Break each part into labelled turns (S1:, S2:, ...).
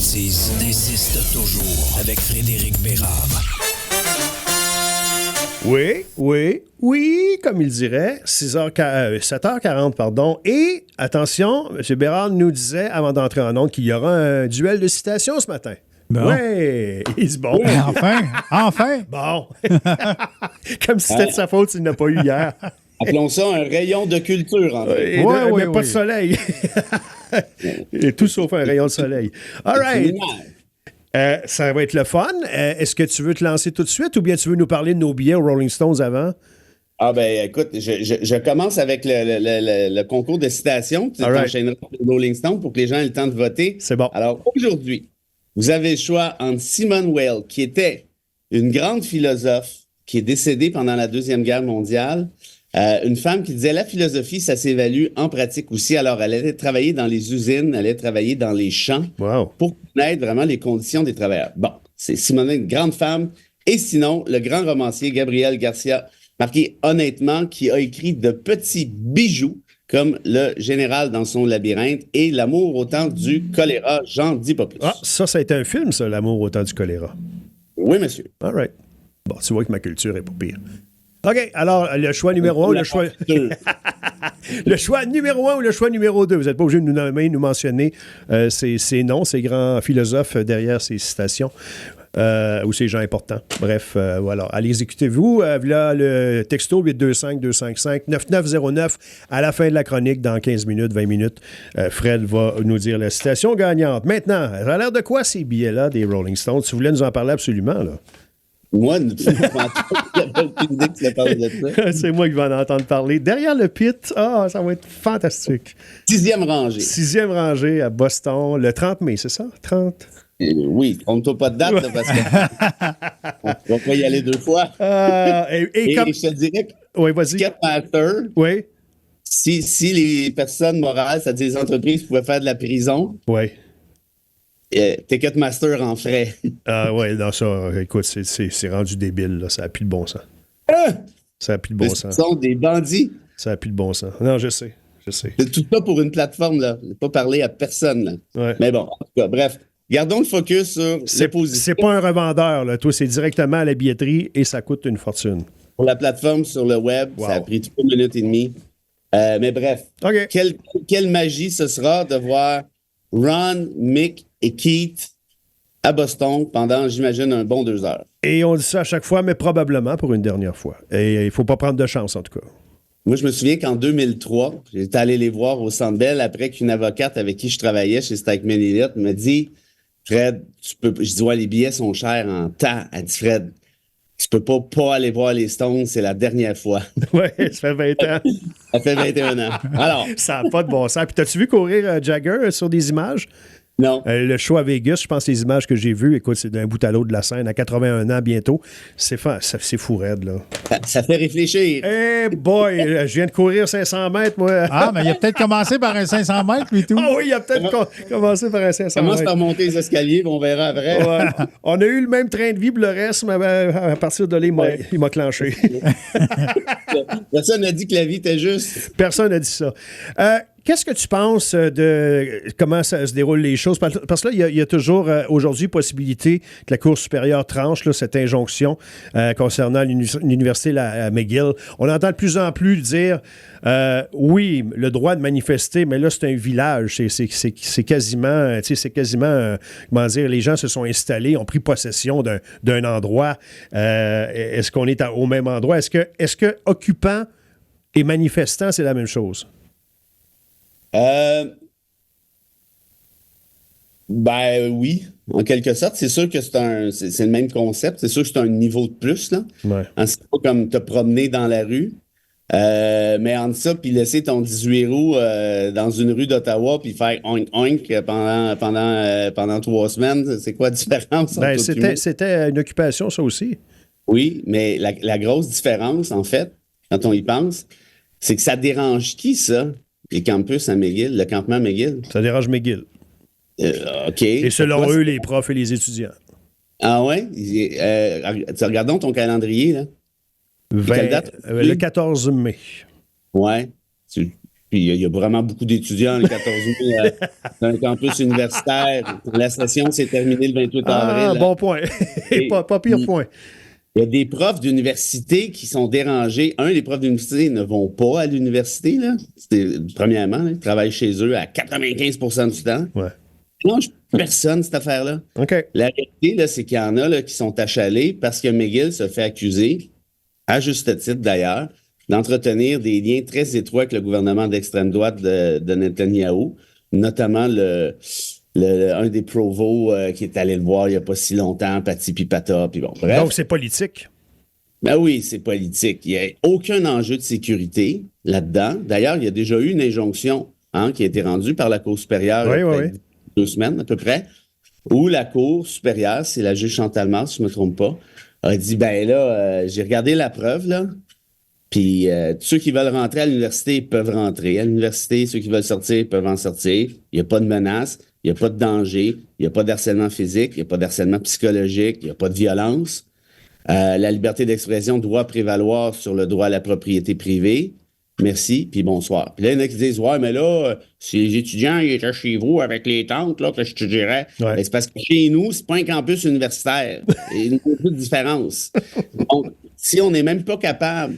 S1: bêtises insiste toujours avec Frédéric Bérard.
S2: Oui, comme il dirait, 7h40, pardon. Et, attention, M. Bérard nous disait, avant d'entrer en ondes, qu'il y aura un duel de citations ce matin.
S3: Bon.
S2: Ouais, il se bon.
S3: Enfin.
S2: Bon. Comme si c'était de sa faute s'il n'a pas eu hier.
S4: Appelons ça un rayon de culture, en fait.
S2: Mais pas de soleil. Et tout sauf un rayon de soleil. All right. Ça va être le fun. Est-ce que tu veux te lancer tout de suite ou bien tu veux nous parler de nos billets aux Rolling Stones avant?
S4: Ah ben écoute, je commence avec le concours de citations. Tu t'enchaîneras le Rolling Stone pour que les gens aient le temps de voter.
S2: C'est bon.
S4: Alors aujourd'hui, vous avez le choix entre Simone Weil, qui était une grande philosophe qui est décédée pendant la Deuxième Guerre mondiale. Une femme qui disait la philosophie, ça s'évalue en pratique aussi. Alors, elle allait travailler dans les usines, elle allait travailler dans les champs pour connaître vraiment les conditions des travailleurs. Bon, c'est Simone, une grande femme. Et sinon, le grand romancier Gabriel Garcia Marquez honnêtement qui a écrit de petits bijoux comme Le Général dans son labyrinthe et L'amour au temps du choléra. J'en dis pas plus.
S2: Ah, ça a été un film, ça, L'amour au temps du choléra.
S4: Oui, monsieur.
S2: All right. Bon, tu vois que ma culture est pas pire. OK, alors, le choix numéro 1 ou le choix... le choix numéro 1 ou le choix numéro 2? Vous n'êtes pas obligé de nous nommer, nous mentionner ces noms, ces grands philosophes derrière ces citations. Ou ces gens importants. Bref, voilà. Allez, exécutez-vous. Là, le texto 825-255-9909. À la fin de la chronique, dans 15 minutes, 20 minutes, Fred va nous dire la citation gagnante. Maintenant, ça a l'air de quoi ces billets-là des Rolling Stones? Tu voulais nous en parler absolument, là.
S4: Moi,
S2: c'est moi qui vais en entendre parler. Derrière le pit, ça va être fantastique.
S4: 6e rangée.
S2: 6e rangée à Boston, le 30 mai, c'est ça? 30?
S4: Oui, trompe-toi pas de date, là, parce qu'on va pas y aller 2 fois. Et comme... je te dirais que Ticketmaster, si les personnes morales, c'est-à-dire les entreprises, pouvaient faire de la prison, Ticketmaster en ferait.
S2: Oui, non, ça, écoute, c'est rendu débile, là. Ça n'a plus de bon sens. Ça n'a plus de bon sens.
S4: Ce sont des bandits.
S2: Ça n'a plus de bon sens. Non, je sais.
S4: C'est tout ça pour une plateforme, là. Je n'ai pas parlé à personne, là. Mais bon, en tout cas, bref. Gardons le focus sur les positions.
S2: C'est pas un revendeur, là. Toi, c'est directement à la billetterie et ça coûte une fortune.
S4: Pour la plateforme sur le web, ça a pris 3 minutes et demie. Mais bref, quelle magie ce sera de voir Ron, Mick et Keith à Boston pendant, j'imagine, un bon 2 heures.
S2: Et on dit ça à chaque fois, mais probablement pour une dernière fois. Et il ne faut pas prendre de chance, en tout cas.
S4: Moi, je me souviens qu'en 2003, j'étais allé les voir au Centre Bell après qu'une avocate avec qui je travaillais chez Stikeman Elliott me dit « Fred, tu peux... » Je dis « Ouais, les billets sont chers en temps. » Elle dit « Fred, tu peux pas aller voir les Stones, c'est la dernière fois. »
S2: Oui, ça fait 20 ans.
S4: Ça fait 21 ans. Alors...
S2: Ça n'a pas de bon sens. Puis t'as-tu vu courir Jagger sur des images?
S4: Non.
S2: Le show à Vegas, je pense que les images que j'ai vues, écoute, c'est d'un bout à l'autre de la scène, à 81 ans bientôt. C'est fou raide, là.
S4: Ça fait réfléchir.
S2: Eh boy, je viens de courir 500 mètres, moi.
S3: Ah, mais il a peut-être commencé par un 500 mètres, lui, tout.
S2: Ah oui, il a peut-être commencé par un 500 mètres.
S4: Commence par monter les escaliers, on verra après.
S2: Ouais. On a eu le même train de vie pour le reste, mais à partir de là, il m'a clenché.
S4: Personne n'a dit que la vie était juste.
S2: Personne n'a dit ça. Qu'est-ce que tu penses de comment ça se déroulent les choses? Parce que là, il y a toujours aujourd'hui possibilité que la Cour supérieure tranche là, cette injonction concernant l'université McGill. On entend de plus en plus dire oui, le droit de manifester, mais là, c'est un village. C'est quasiment, comment dire, les gens se sont installés, ont pris possession d'un endroit. Est-ce qu'on est au même endroit? Est-ce que occupant et manifestant, c'est la même chose?
S4: Ben oui, en quelque sorte. C'est sûr que c'est le même concept. C'est sûr que c'est un niveau de plus, là.
S2: Ouais.
S4: C'est pas comme te promener dans la rue. Mais entre ça, puis laisser ton 18 roues dans une rue d'Ottawa, puis faire oink oink pendant 3 semaines, c'est quoi la différence?
S2: Ben, c'était une occupation, ça aussi.
S4: Oui, mais la grosse différence, en fait, quand on y pense, c'est que ça dérange qui, ça? Les campus à McGill, le campement McGill?
S2: Ça dérange McGill.
S4: OK.
S2: Et selon eux, les profs et les étudiants.
S4: Ah ouais? Regardons ton calendrier, là. Quelle date?
S2: Le 14 mai.
S4: Ouais. Puis il y a vraiment beaucoup d'étudiants, le 14 mai, dans un campus universitaire. La session s'est terminée le 28 avril.
S2: Bon point. Et pas pire point.
S4: Il y a des profs d'université qui sont dérangés. Les profs d'université ne vont pas à l'université, là. Premièrement, là, ils travaillent chez eux à 95% du temps.
S2: Ouais.
S4: Non, personne, cette affaire-là.
S2: OK.
S4: La réalité, là, c'est qu'il y en a là, qui sont achalés parce que McGill se fait accuser, à juste titre d'ailleurs, d'entretenir des liens très étroits avec le gouvernement d'extrême droite de Netanyahou, notamment un des provos qui est allé le voir il n'y a pas si longtemps, Pati Pipata, puis bon, bref.
S2: Donc, c'est politique.
S4: Ben oui, c'est politique. Il n'y a aucun enjeu de sécurité là-dedans. D'ailleurs, il y a déjà eu une injonction qui a été rendue par la Cour supérieure il y a 2 semaines à peu près, où la Cour supérieure, c'est la juge Chantal Mars, si je ne me trompe pas, a dit, ben là, j'ai regardé la preuve, là, puis ceux qui veulent rentrer à l'université peuvent rentrer. À l'université, ceux qui veulent sortir peuvent en sortir. Il n'y a pas de menace, il n'y a pas de danger, il n'y a pas d'harcèlement physique, il n'y a pas d'harcèlement psychologique, il n'y a pas de violence. La liberté d'expression doit prévaloir sur le droit à la propriété privée. Merci, puis bonsoir. Puis là, il y en a qui disent, ouais, mais là, si les étudiants ils étaient chez vous avec les tentes, là, que je te dirais,
S2: ouais.
S4: Ben, c'est parce que chez nous, c'est pas un campus universitaire. Il y a beaucoup de différence. Donc, si on n'est même pas capable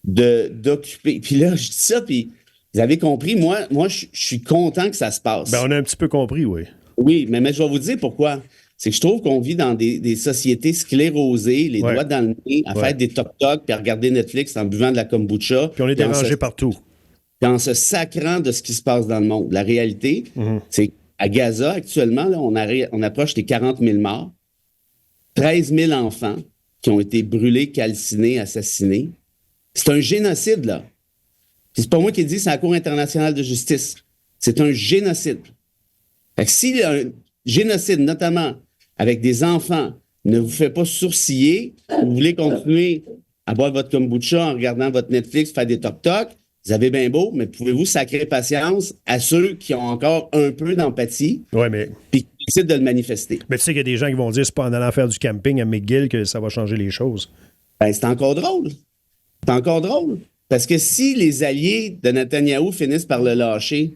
S4: d'occuper. Puis là, je dis ça, puis vous avez compris, moi je suis content que ça se passe.
S2: Ben, on a un petit peu compris, oui.
S4: Oui, mais je vais vous dire pourquoi. C'est que je trouve qu'on vit dans des sociétés sclérosées, les doigts dans le nez, à faire des toc-toc, puis à regarder Netflix en buvant de la kombucha.
S2: Puis on est dérangé partout.
S4: Puis en se sacrant de ce qui se passe dans le monde. La réalité, c'est qu'à Gaza, actuellement, là, on approche des 40 000 morts, 13 000 enfants qui ont été brûlés, calcinés, assassinés. C'est un génocide, là. Puis c'est pas moi qui le dis, c'est la Cour internationale de justice. C'est un génocide. Fait que si un génocide, notamment avec des enfants, ne vous fait pas sourciller, vous voulez continuer à boire votre kombucha en regardant votre Netflix, faire des toc-toc, vous avez bien beau, mais pouvez-vous sacrer patience à ceux qui ont encore un peu d'empathie, puis qui décident de le manifester?
S2: Mais tu sais qu'il y a des gens qui vont dire c'est pas en allant faire du camping à McGill que ça va changer les choses.
S4: Ben, c'est encore drôle. C'est encore drôle. Parce que si les alliés de Netanyahou finissent par le lâcher,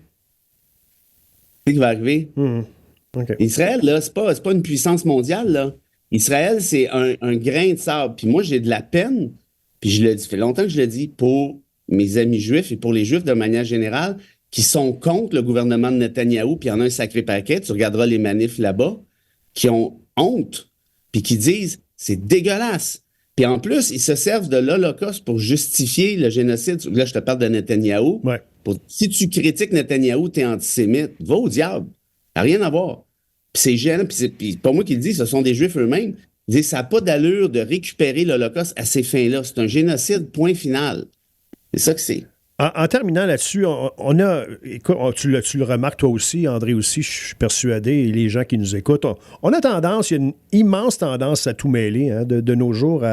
S4: qu'est-ce qui va arriver?
S2: Okay.
S4: Israël, là, c'est pas une puissance mondiale, là. Israël, c'est un grain de sable. Puis moi, j'ai de la peine, puis je le dis, ça fait longtemps que je le dis, pour mes amis juifs et pour les juifs de manière générale, qui sont contre le gouvernement de Netanyahou, puis il y en a un sacré paquet, tu regarderas les manifs là-bas, qui ont honte, puis qui disent, c'est dégueulasse. Puis en plus, ils se servent de l'Holocauste pour justifier le génocide. Là, je te parle de Netanyahou.
S2: Ouais.
S4: Si tu critiques Netanyahou, t'es antisémite. Va au diable. Ça n'a rien à voir. Puis c'est gênant. Puis c'est pas moi qui le dis, ce sont des Juifs eux-mêmes. Ils disent, ça n'a pas d'allure de récupérer l'Holocauste à ces fins-là. C'est un génocide, point final. C'est ça que c'est.
S2: En terminant là-dessus, on a, écoute, tu le remarques toi aussi, André aussi, je suis persuadé, et les gens qui nous écoutent, on a tendance, il y a une immense tendance à tout mêler, hein, de nos jours.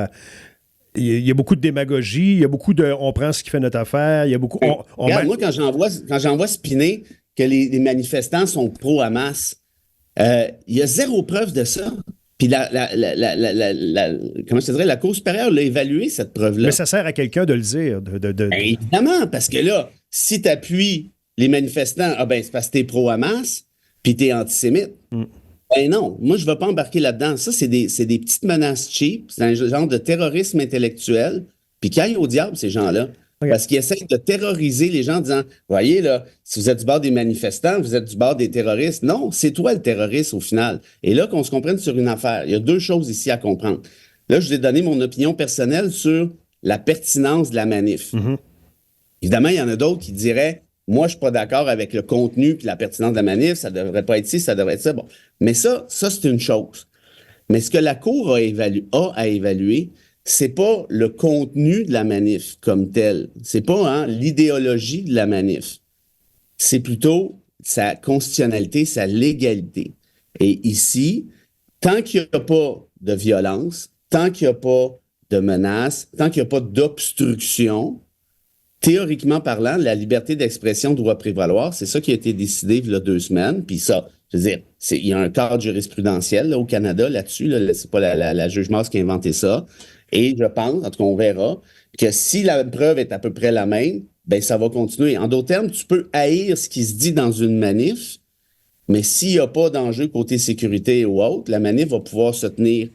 S2: Il y a beaucoup de démagogie, il y a beaucoup de on prend ce qui fait notre affaire, il y a beaucoup...
S4: Regarde, moi, quand j'en vois spinner que les manifestants sont pro-Hamas, il y a zéro preuve de ça. Puis comment je te dirais, la Cour supérieure l'a évalué, cette preuve-là.
S2: Mais ça sert à quelqu'un de le dire.
S4: Ben, évidemment, parce que là, si tu appuies les manifestants, c'est parce que t'es pro-Hamas, puis t'es antisémite. Ben non, moi, je ne vais pas embarquer là-dedans. Ça, c'est des petites menaces cheap, c'est un genre de terrorisme intellectuel, puis qui aillent au diable, ces gens-là. Okay. Parce qu'ils essaient de terroriser les gens en disant, voyez, là, si vous êtes du bord des manifestants, vous êtes du bord des terroristes. Non, c'est toi le terroriste au final. Et là, qu'on se comprenne sur une affaire. Il y a 2 choses ici à comprendre. Là, je vous ai donné mon opinion personnelle sur la pertinence de la manif. Évidemment, il y en a d'autres qui diraient, moi, je suis pas d'accord avec le contenu puis la pertinence de la manif, ça devrait pas être ci, ça devrait être ça. Bon. Mais ça, c'est une chose. Mais ce que la Cour a à évaluer, c'est pas le contenu de la manif comme tel. C'est pas l'idéologie de la manif. C'est plutôt sa constitutionnalité, sa légalité. Et ici, tant qu'il n'y a pas de violence, tant qu'il n'y a pas de menace, tant qu'il n'y a pas d'obstruction, théoriquement parlant, la liberté d'expression doit prévaloir. C'est ça qui a été décidé il y a 2 semaines. Puis ça, je veux dire, il y a un cadre jurisprudentiel là, au Canada là-dessus. Là, c'est pas la juge Mars qui a inventé ça. Et je pense, en tout cas, on verra, que si la preuve est à peu près la même, ben ça va continuer. En d'autres termes, tu peux haïr ce qui se dit dans une manif, mais s'il n'y a pas d'enjeu côté sécurité ou autre, la manif va pouvoir se tenir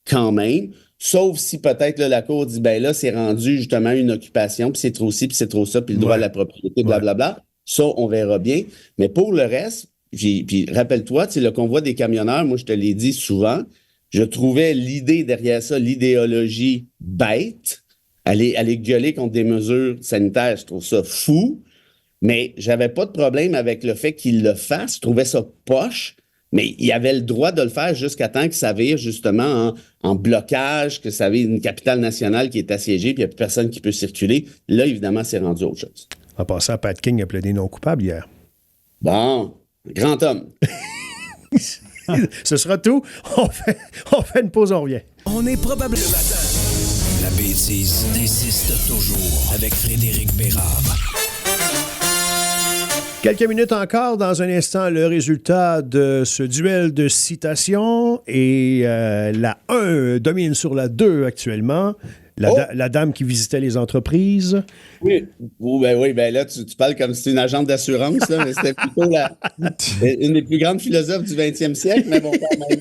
S4: quand même, sauf si peut-être là, la Cour dit, ben là, c'est rendu justement une occupation, puis c'est trop ci, puis c'est trop ça, puis le droit à la propriété, blablabla. Ça, on verra bien. Mais pour le reste, puis rappelle-toi, tu sais, le convoi des camionneurs, moi, je te l'ai dit souvent, je trouvais l'idée derrière ça, l'idéologie bête, aller gueuler contre des mesures sanitaires, je trouve ça fou, mais j'avais pas de problème avec le fait qu'il le fasse, je trouvais ça poche, mais il avait le droit de le faire jusqu'à temps que ça vire justement en blocage, que ça vire une capitale nationale qui est assiégée, puis il n'y a plus personne qui peut circuler. Là, évidemment, c'est rendu autre chose.
S2: En passant, Pat King a plaidé non coupable hier.
S4: Bon, grand homme.
S2: Ce sera tout. On fait une pause, on revient.
S1: On est probablement le matin. La bêtise insiste toujours avec Frédéric Bérard.
S2: Quelques minutes encore. Dans un instant, le résultat de ce duel de citations. Et la 1 domine sur la 2 actuellement. La dame qui visitait les entreprises.
S4: Oui, ben là, tu parles comme si c'était une agente d'assurance, là, mais c'était plutôt une des plus grandes philosophes du 20e siècle, mais bon, quand même.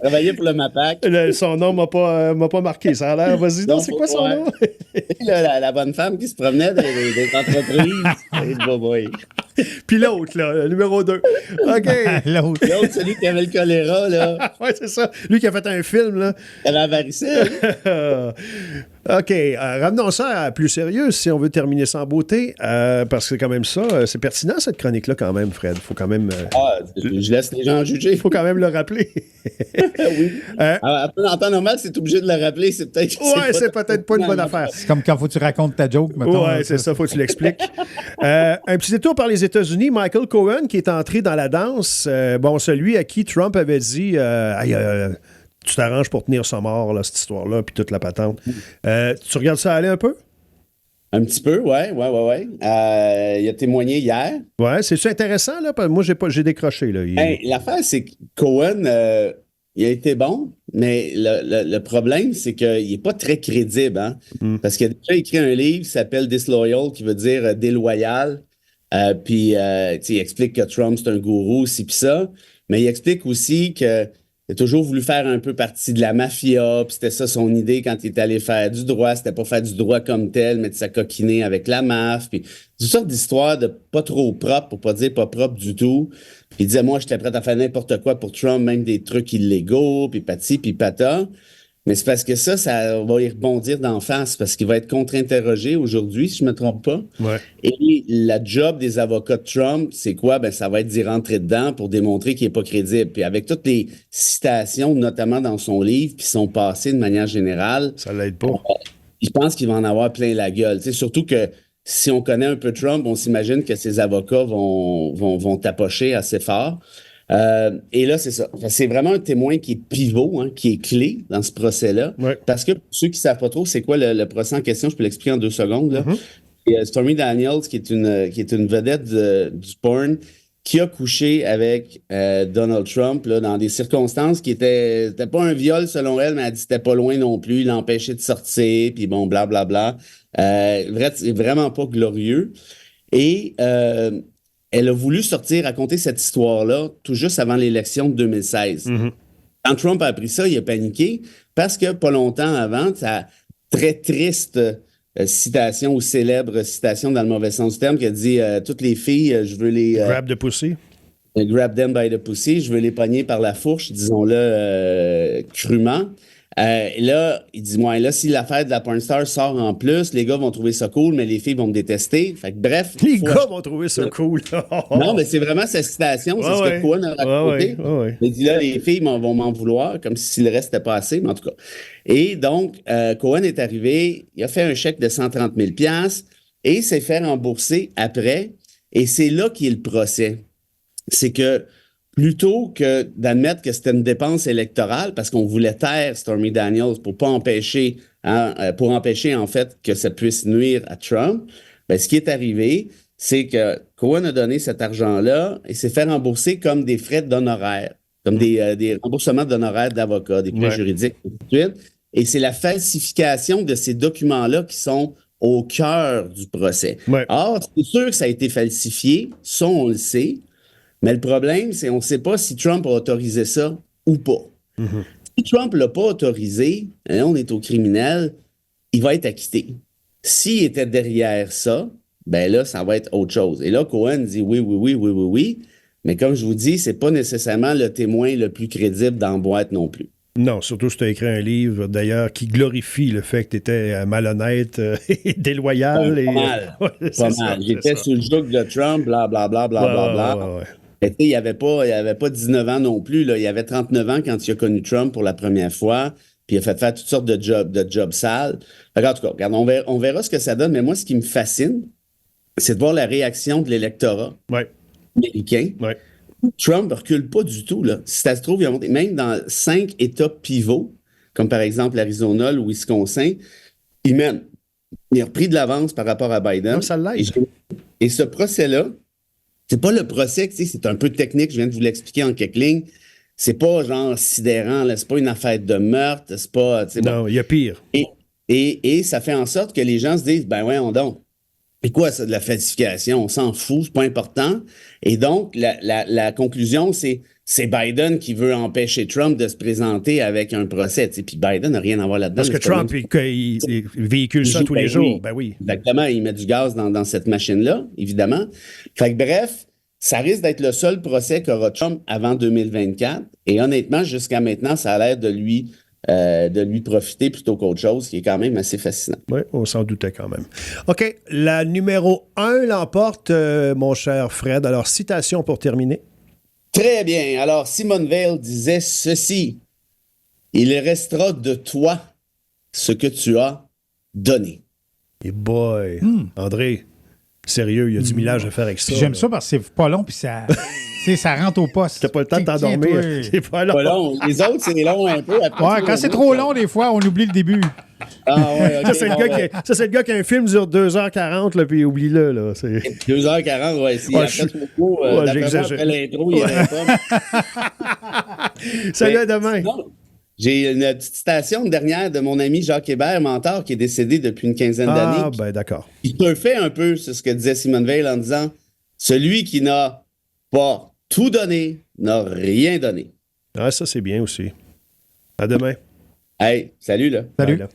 S4: Travaillait pour le MAPAC.
S2: Son nom m'a pas marqué. Ça a l'air. Vas-y, non, c'est quoi son nom?
S4: La bonne femme qui se promenait des entreprises.
S2: Puis l'autre, là, le numéro 2. OK.
S3: L'autre,
S4: celui qui avait le choléra, là.
S2: Oui, c'est ça. Lui qui a fait un film, là.
S4: La varicelle.
S2: OK. Ramenons ça à plus sérieux si on veut terminer ça en beauté. Parce que c'est quand même ça. C'est pertinent, cette chronique-là, quand même, Fred. Faut quand même.
S4: Je laisse les gens juger.
S2: Il faut quand même le rappeler.
S4: Oui. En temps normal, c'est obligé de le rappeler. C'est peut-être.
S2: Ouais, c'est peut-être pas une bonne affaire.
S3: c'est comme quand faut que tu racontes ta joke, mettons.
S2: Ouais, c'est ça, faut que tu l'expliques. Un petit détour par les États-Unis. Michael Cohen, qui est entré dans la danse. Celui à qui Trump avait dit tu t'arranges pour tenir ça mort, là, cette histoire-là, puis toute la patente. Tu regardes ça aller un peu?
S4: Un petit peu, ouais. Il a témoigné hier.
S2: Ouais, c'est-tu intéressant, là? Moi, j'ai décroché, là.
S4: L'affaire, c'est que Cohen, il a été bon, mais le problème, c'est qu'il n'est pas très crédible, hein? Parce qu'il a déjà écrit un livre qui s'appelle Disloyal, qui veut dire déloyal. Puis, il explique que Trump, c'est un gourou, ci puis ça. Mais il explique aussi que il a toujours voulu faire un peu partie de la mafia, puis c'était ça son idée quand il est allé faire du droit. C'était pas faire du droit comme tel, mais de s'acoquiner avec la maf, puis toutes sortes d'histoires de pas trop propres, pour pas dire pas propre du tout. Puis il disait, moi, j'étais prêt à faire n'importe quoi pour Trump, même des trucs illégaux, puis pati, puis pata. Mais c'est parce que ça va y rebondir d'en face, parce qu'il va être contre-interrogé aujourd'hui, si je me trompe pas.
S2: Ouais.
S4: Et la job des avocats de Trump, c'est quoi? Ben, ça va être d'y rentrer dedans pour démontrer qu'il n'est pas crédible. Puis avec toutes les citations, notamment dans son livre, qui sont passées de manière générale,
S2: ça l'aide pas.
S4: Je pense qu'il va en avoir plein la gueule. Tu sais, surtout que si on connaît un peu Trump, on s'imagine que ses avocats vont tapocher assez fort. Et là, c'est ça. C'est vraiment un témoin qui est pivot, hein, qui est clé dans ce procès-là.
S2: Ouais.
S4: Parce que pour ceux qui ne savent pas trop, c'est quoi le procès en question, je peux l'expliquer en 2 secondes. Là. Et, Stormy Daniels, qui est une vedette du porn, qui a couché avec Donald Trump là, dans des circonstances qui c'était pas un viol selon elle, mais elle dit que c'était pas loin non plus, il l'empêchait de sortir, puis bon, blablabla. C'est vraiment pas glorieux. Et elle a voulu raconter cette histoire-là tout juste avant l'élection de 2016. Quand Trump a appris ça, il a paniqué parce que pas longtemps avant, sa très triste citation ou célèbre citation dans le mauvais sens du terme qui a dit toutes les filles, je veux les...
S2: Grab the pussy.
S4: Grab them by the pussy, je veux les pogner par la fourche, disons-le crûment. Là, il dit, moi, là, si l'affaire de la pornstar sort en plus, les gars vont trouver ça cool, mais les filles vont me détester. Fait que bref.
S2: Les gars vont trouver ça cool.
S4: Non, mais c'est vraiment sa citation, c'est ce que Cohen a raconté. Il dit là, les filles vont m'en vouloir, comme si le reste n'était pas assez, mais en tout cas. Et donc, Cohen est arrivé, il a fait un chèque de 130 000 $ et s'est fait rembourser après. Et c'est là qu'est le procès. C'est que plutôt que d'admettre que c'était une dépense électorale, parce qu'on voulait taire Stormy Daniels pour empêcher en fait que ça puisse nuire à Trump, ben, ce qui est arrivé, c'est que Cohen a donné cet argent-là et s'est fait rembourser comme des frais d'honoraires, comme des remboursements d'honoraires d'avocats, des frais juridiques, et tout de suite. Et c'est la falsification de ces documents-là qui sont au cœur du procès.
S2: Ouais.
S4: Or, c'est sûr que ça a été falsifié, ça, on le sait, mais le problème, c'est qu'on ne sait pas si Trump a autorisé ça ou pas. Si Trump ne l'a pas autorisé, on est au criminel, il va être acquitté. S'il était derrière ça, ben là, ça va être autre chose. Et là, Cohen dit oui. Mais comme je vous dis, c'est pas nécessairement le témoin le plus crédible dans la boîte non plus.
S2: Non, surtout si tu as écrit un livre, d'ailleurs, qui glorifie le fait que tu étais malhonnête et déloyal.
S4: Pas mal.
S2: Ouais,
S4: Pas mal. J'étais sous le joug de Trump, blablabla. Ouais. Il n'y avait pas 19 ans non plus. Là. Il avait 39 ans quand il a connu Trump pour la première fois. Puis il a fait faire toutes sortes de jobs sales. En tout cas, regarde, on verra ce que ça donne. Mais moi, ce qui me fascine, c'est de voir la réaction de l'électorat américain.
S2: Ouais.
S4: Trump ne recule pas du tout. Là. Si ça se trouve, il a monté. Même dans 5 États pivots, comme par exemple l'Arizona, le Wisconsin, il mène. Il a repris de l'avance par rapport à Biden.
S2: Non, ça l'aide.
S4: Et ce procès-là, c'est pas le procès, c'est un peu technique, je viens de vous l'expliquer en quelques lignes. C'est pas genre sidérant, là, c'est pas une affaire de meurtre, c'est pas.
S2: Non, il y a pire.
S4: Et ça fait en sorte que les gens se disent, ben ouais, donc. Et quoi, ça, de la falsification? On s'en fout, c'est pas important. Et donc, la conclusion, c'est Biden qui veut empêcher Trump de se présenter avec un procès. Puis Biden n'a rien à voir là-dedans.
S2: Parce que Trump, il véhicule ça tous les jours. Ben oui.
S4: Exactement, il met du gaz dans cette machine-là, évidemment. Fait que bref, ça risque d'être le seul procès qu'aura Trump avant 2024. Et honnêtement, jusqu'à maintenant, ça a l'air de lui profiter plutôt qu'autre chose, qui est quand même assez fascinant.
S2: Oui, on s'en doutait quand même. OK, la numéro 1 l'emporte, mon cher Fred. Alors, citation pour terminer.
S4: Très bien. Alors, Simone Veil disait ceci. Il restera de toi ce que tu as donné.
S2: Et boy, André, sérieux, il y a du millage à faire avec ça.
S3: J'aime
S2: là.
S3: ça parce que c'est pas long puis ça, ça rentre au poste.
S2: T'as pas le temps de t'endormir. C'est pas long.
S4: Pas long. Les autres, c'est long un peu. Après,
S3: Ouais, quand c'est trop long, des fois, on oublie le début.
S4: Ah ouais, OK.
S2: Ça, c'est le gars qui a un film dure 2h40, là, puis oublie-le. Là.
S4: 2h40, ouais. Si
S2: Ouais,
S4: après trop, après l'intro, il y avait pas.
S2: Salut, à demain.
S4: Non, j'ai une petite citation dernière de mon ami Jacques Hébert, mentor, qui est décédé depuis une quinzaine d'années.
S2: Ah, ben d'accord.
S4: Il refait un peu sur ce que disait Simone Veil en disant « Celui qui n'a pas tout donné n'a rien donné. »
S2: Ah, ça, c'est bien aussi. À demain.
S4: Hey, salut là.
S3: Salut.
S2: Bye, là.